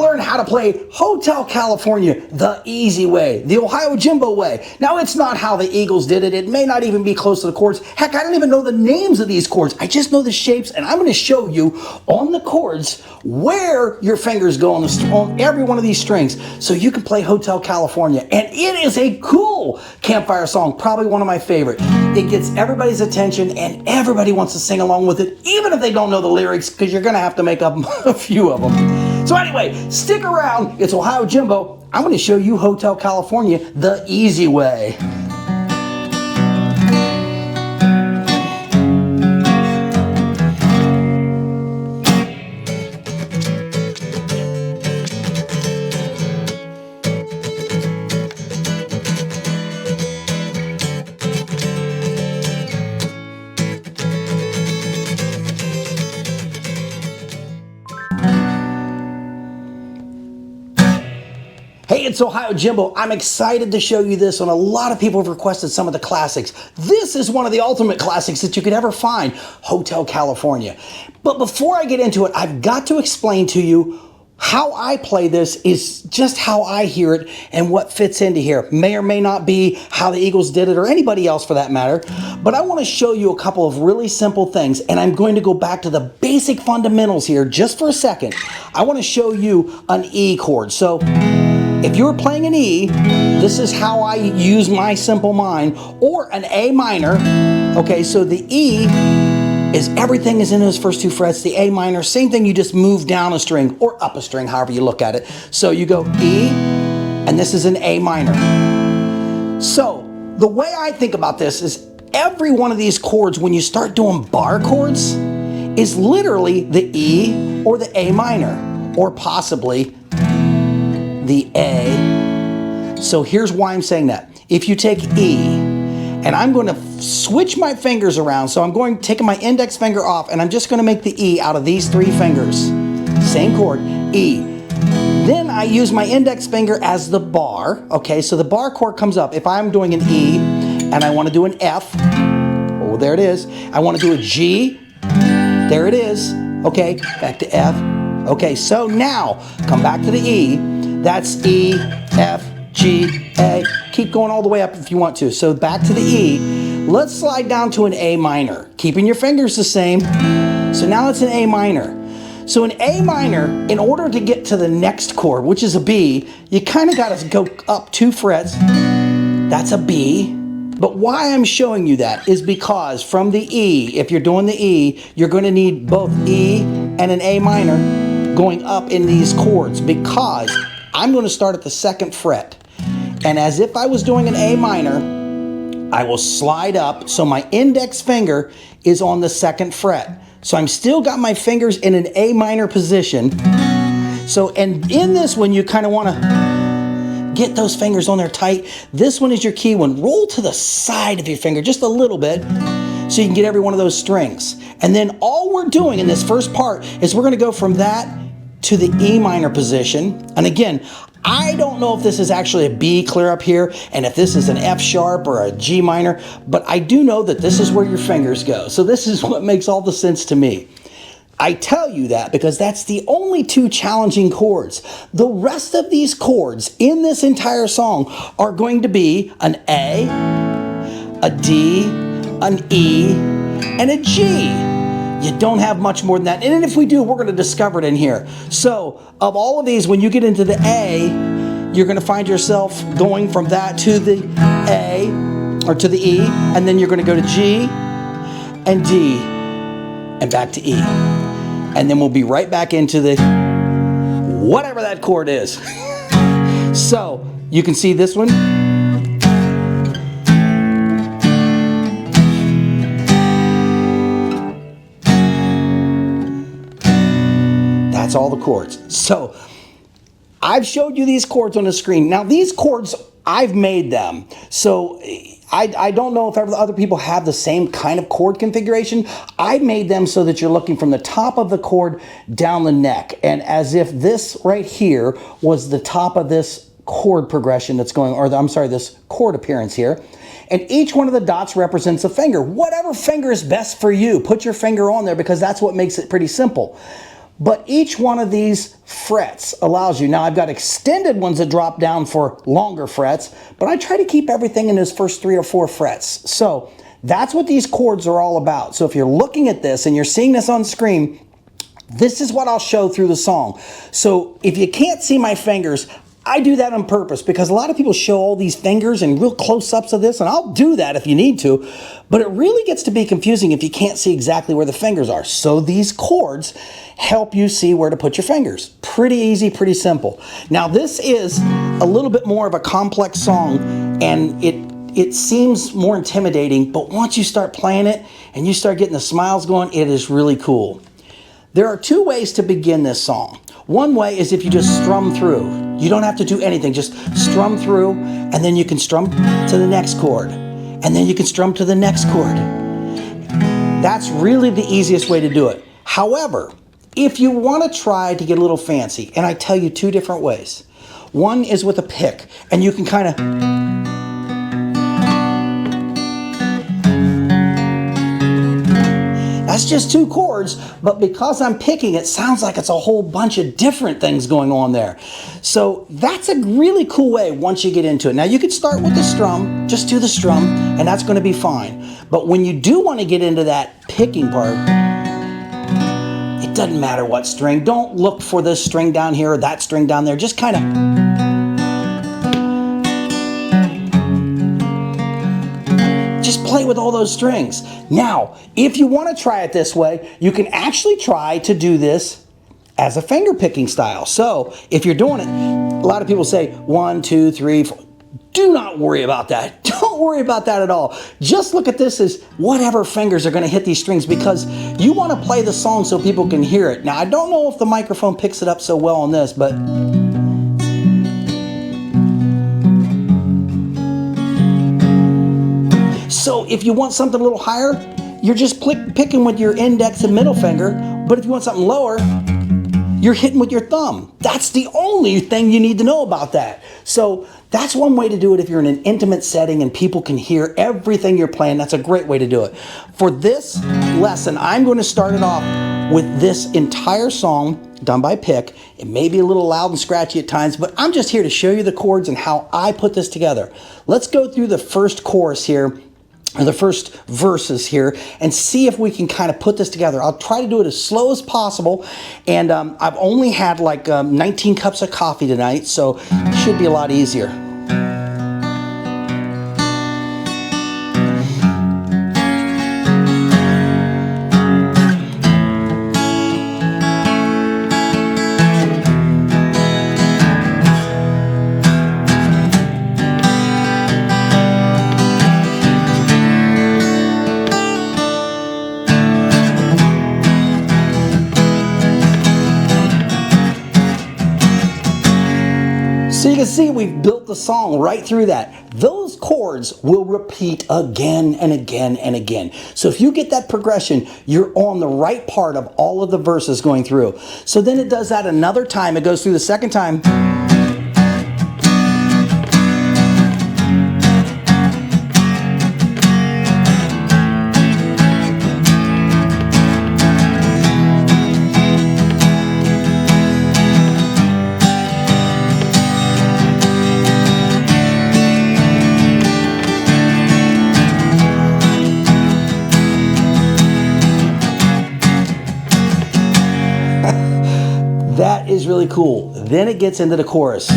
learn how to play Hotel California the easy way, the OhioJimbo way. Now, it's not how the Eagles did it. It may not even be close to the chords. Heck, I don't even know the names of these chords. I just know the shapes, and I'm going to show you on the chords where your fingers go on every one of these strings so you can play Hotel California. And it is a cool Campfire song, probably one of my favorite. It gets everybody's attention, and everybody wants to sing along with it, even if they don't know the lyrics, because you're going to have to make up a few of them. So anyway, stick around. It's OhioJimbo. I'm going to show you Hotel California the easy way. Hey, it's OhioJimbo. I'm excited to show you this one. A lot of people have requested some of the classics. This is one of the ultimate classics that you could ever find, Hotel California. But before I get into it, I've got to explain to you how I play this is just how I hear it and what fits into here. May or may not be how the Eagles did it or anybody else for that matter. But I want to show you a couple of really simple things, and I'm going to go back to the basic fundamentals here just for a second. I want to show you an E chord. So if you're playing an E, this is how I use my simple mind, or an A minor. Okay, so the E is everything is in those first two frets. The A minor, same thing, you just move down a string or up a string, however you look at it. So you go E, and this is an A minor. So the way I think about this is every one of these chords, when you start doing bar chords, is literally the E or the A minor, or possibly the A. So here's why I'm saying that. If you take E, and I'm going to switch my fingers around, so I'm taking my index finger off, and I'm just going to make the E out of these three fingers. Same chord, E. Then I use my index finger as the bar. Okay, so the bar chord comes up. If I'm doing an E, and I want to do an F, oh, there it is. I want to do a G, there it is. Okay, back to F. Okay, so now, come back to the E. That's E, F, G, A. Keep going all the way up if you want to. So back to the E. Let's slide down to an A minor, keeping your fingers the same. So now it's an A minor. So an A minor, in order to get to the next chord, which is a B, you kind of got to go up 2 frets. That's a B. But why I'm showing you that is because from the E, if you're doing the E, you're going to need both E and an A minor going up in these chords, because I'm going to start at the 2nd fret. And as if I was doing an A minor, I will slide up so my index finger is on the 2nd fret. So I'm still got my fingers in an A minor position. So, and in this one, you kind of want to get those fingers on there tight. This one is your key one. Roll to the side of your finger just a little bit so you can get every one of those strings. And then all we're doing in this first part is we're going to go from that to the E minor position. And again, I don't know if this is actually a B clear up here and if this is an F sharp or a G minor, but I do know that this is where your fingers go. So this is what makes all the sense to me. I tell you that because that's the only 2 challenging chords. The rest of these chords in this entire song are going to be an A, a D, an E, and a G. You don't have much more than that. And if we do, we're going to discover it in here. So of all of these, when you get into the A, you're going to find yourself going from that to the A or to the E, and then you're going to go to G and D and back to E. And then we'll be right back into the whatever that chord is. So you can see this one. That's all the chords. So I've showed you these chords on the screen. Now these chords, I've made them. So I don't know if other people have the same kind of chord configuration. I made them so that you're looking from the top of the chord down the neck. And as if this right here was the top of this chord progression that's going, or I'm sorry, this chord appearance here. And each one of the dots represents a finger. Whatever finger is best for you, put your finger on there because that's what makes it pretty simple. but each one of these frets allows you. Now I've got extended ones that drop down for longer frets, but I try to keep everything in those first 3 or 4 frets. So that's what these chords are all about. So if you're looking at this and you're seeing this on screen, this is what I'll show through the song. So if you can't see my fingers, I do that on purpose because a lot of people show all these fingers and real close-ups of this, and I'll do that if you need to, but it really gets to be confusing if you can't see exactly where the fingers are. So these chords help you see where to put your fingers. Pretty easy, pretty simple. Now this is a little bit more of a complex song, and it seems more intimidating, but once you start playing it and you start getting the smiles going, it is really cool. There are 2 ways to begin this song. One way is if you just strum through. You don't have to do anything, just strum through, and then you can strum to the next chord, and then you can strum to the next chord. That's really the easiest way to do it. However, if you want to try to get a little fancy, and I tell you 2 different ways. One is with a pick, and you can kind of... That's just 2 chords, but because I'm picking, it sounds like it's a whole bunch of different things going on there. So that's a really cool way once you get into it. Now you could start with the strum, just do the strum, and that's going to be fine. But when you do want to get into that picking part, it doesn't matter what string. Don't look for this string down here or that string down there. Just kind of... just play with all those strings. Now, if you want to try it this way, you can actually try to do this as a finger picking style. So if you're doing it, a lot of people say 1, 2, 3, 4. Do not worry about that. Don't worry about that at all. Just look at this as whatever fingers are going to hit these strings because you want to play the song so people can hear it. Now, I don't know if the microphone picks it up so well on this, but... So if you want something a little higher, you're just picking with your index and middle finger. But if you want something lower, you're hitting with your thumb. That's the only thing you need to know about that. So that's one way to do it if you're in an intimate setting and people can hear everything you're playing. That's a great way to do it. For this lesson, I'm going to start it off with this entire song done by pick. It may be a little loud and scratchy at times, but I'm just here to show you the chords and how I put this together. Let's go through the first chorus here, or the first verses here, and see if we can kind of put this together. I'll try to do it as slow as possible, and I've only had like 19 cups of coffee tonight, so it should be a lot easier. So you can see we've built the song right through that. Those chords will repeat again and again and again. So if you get that progression, you're on the right part of all of the verses going through. So then it does that another time. It goes through the second time. That is really cool. Then it gets into the chorus.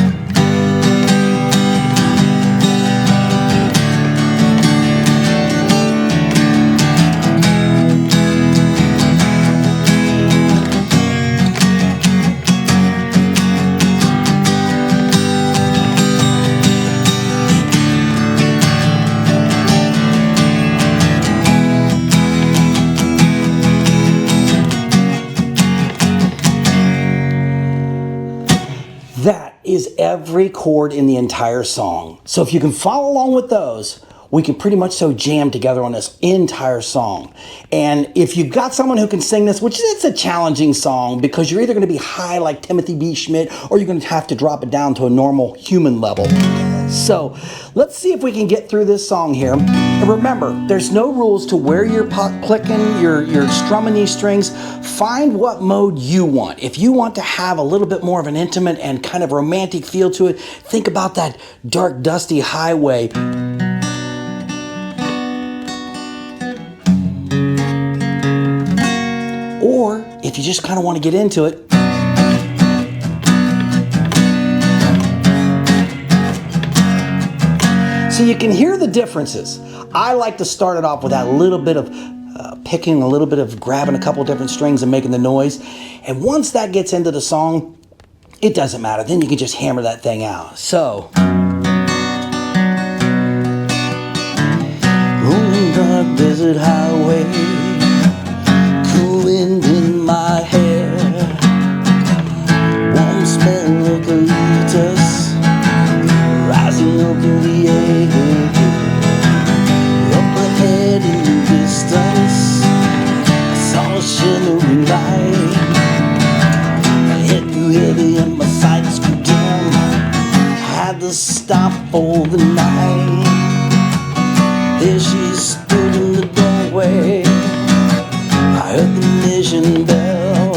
That is every chord in the entire song. So if you can follow along with those, we can pretty much so jam together on this entire song. And if you've got someone who can sing this, which is a challenging song because you're either going to be high like Timothy B. Schmidt or you're going to have to drop it down to a normal human level. So let's see if we can get through this song here. And remember, there's no rules to where you're clicking, you're strumming these strings. Find what mode you want. If you want to have a little bit more of an intimate and kind of romantic feel to it, think about that dark, dusty highway. Or if you just kind of want to get into it, so you can hear the differences. I like to start it off with that little bit of picking, a little bit of grabbing a couple different strings and making the noise. And once that gets into the song, it doesn't matter. Then you can just hammer that thing out. So. Rolling dark desert highway, cool wind in my hair, warm smell of eucalyptus rising up in the air. Up ahead in the distance, I saw a shimmering light. My head grew heavy and my sights grew dim. I had to stop for the night. There she stood in the doorway. I heard the mission bell.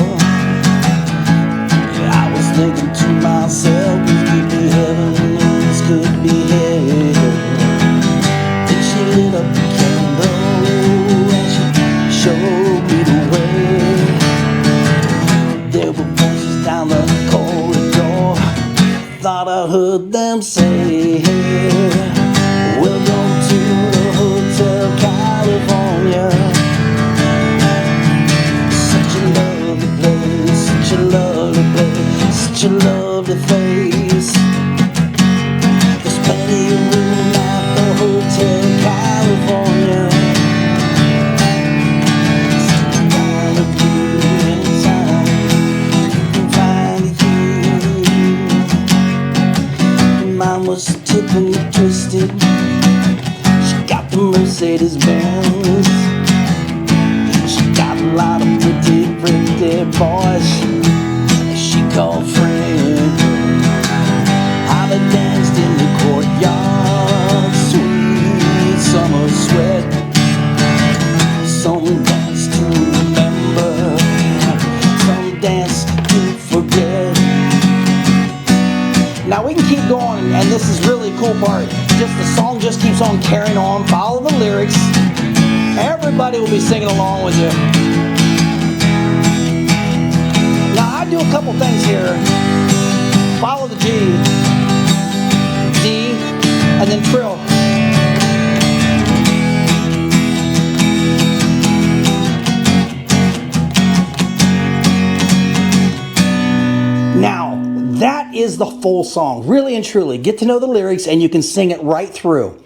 Yeah, I was thinking to myself, this could be heaven and this could be hell. Then she lit up the candle and she showed me the way. There were voices down the corridor. Thought I heard them say, welcome to the Hotel California. Such a lovely place, such a lovely place, such a lovely face. There's plenty of room at the Hotel California. Sit down with you anytime, you can find it here. Mine was tipping and twisted. She got the Mercedes Benz. She got a lot of pretty, pretty boys she called friends. How they danced in the courtyard, sweet summer sweat. Some dance to remember, some dance to forget. Now we can keep going, and this is really a cool part. Just the song just keeps on carrying on. Follow the lyrics. Everybody will be singing along with you. Now I do a couple things here. Follow the G, D, and then trill. Now, that is the full song, really and truly. Get to know the lyrics and you can sing it right through.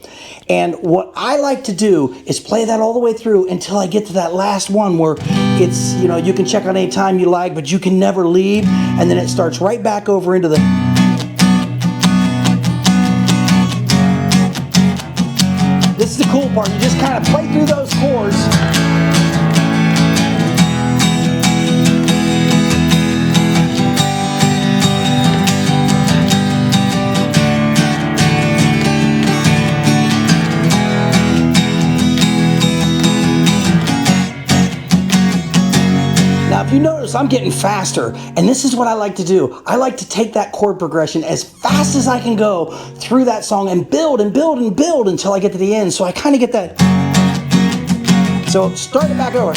And what I like to do is play that all the way through until I get to that last one where it's, you know, you can check out any time you like, but you can never leave. And then it starts right back over into the... This is the cool part. You just kind of play through those chords. If you notice, I'm getting faster, and this is what I like to do. I like to take that chord progression as fast as I can go through that song and build and build and build until I get to the end. So I kind of get that. So start it back over.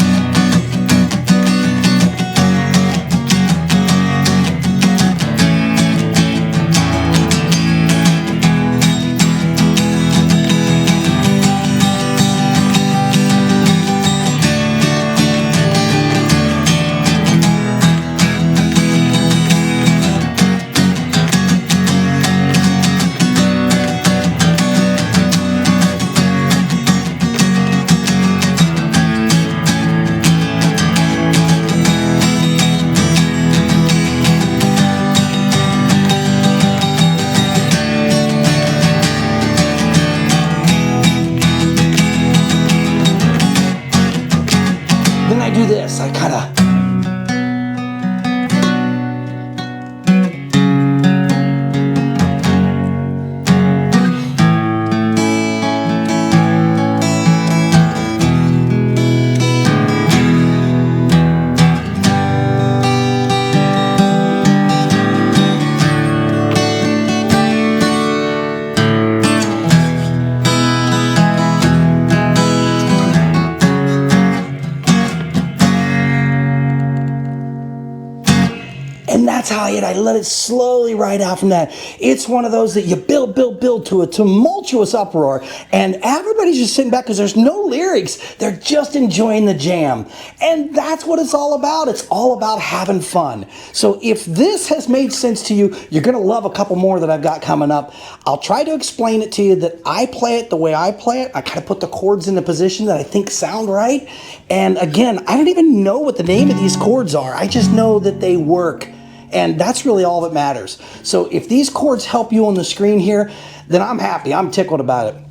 how I let it slowly ride out from that. It's one of those that you build to a tumultuous uproar, and everybody's just sitting back because there's no lyrics. They're just enjoying the jam. And that's what it's all about. It's all about having fun. So if this has made sense to you, you're going to love a couple more that I've got coming up. I'll try to explain it to you that I play it the way I play it. I kind of put the chords in the position that I think sound right. And again, I don't even know what the name of these chords are. I just know that they work. And that's really all that matters. So if these chords help you on the screen here, then I'm happy. I'm tickled about it.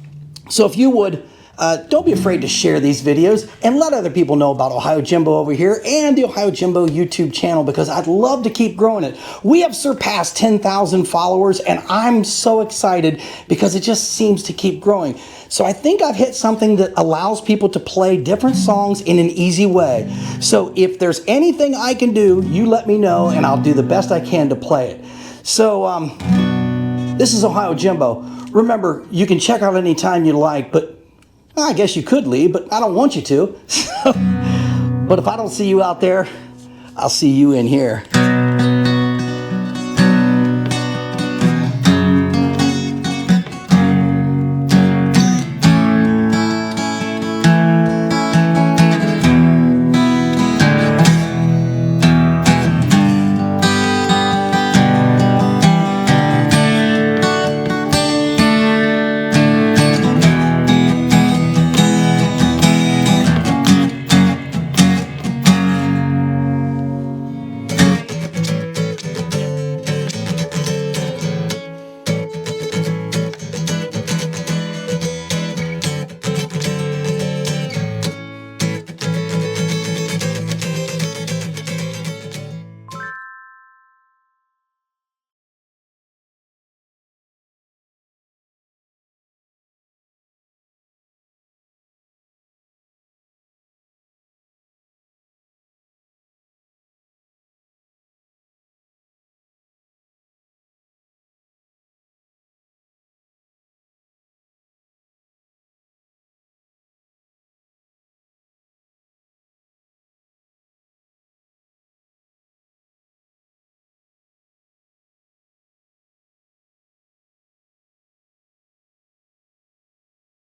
So if you would, don't be afraid to share these videos and let other people know about OhioJimbo over here and the OhioJimbo YouTube channel, because I'd love to keep growing it. We have surpassed 10,000 followers, and I'm so excited because it just seems to keep growing. So I think I've hit something that allows people to play different songs in an easy way. So if there's anything I can do, you let me know and I'll do the best I can to play it. So this is OhioJimbo. Remember, you can check out anytime you like, but I guess you could leave, but I don't want you to. But if I don't see you out there, I'll see you in here.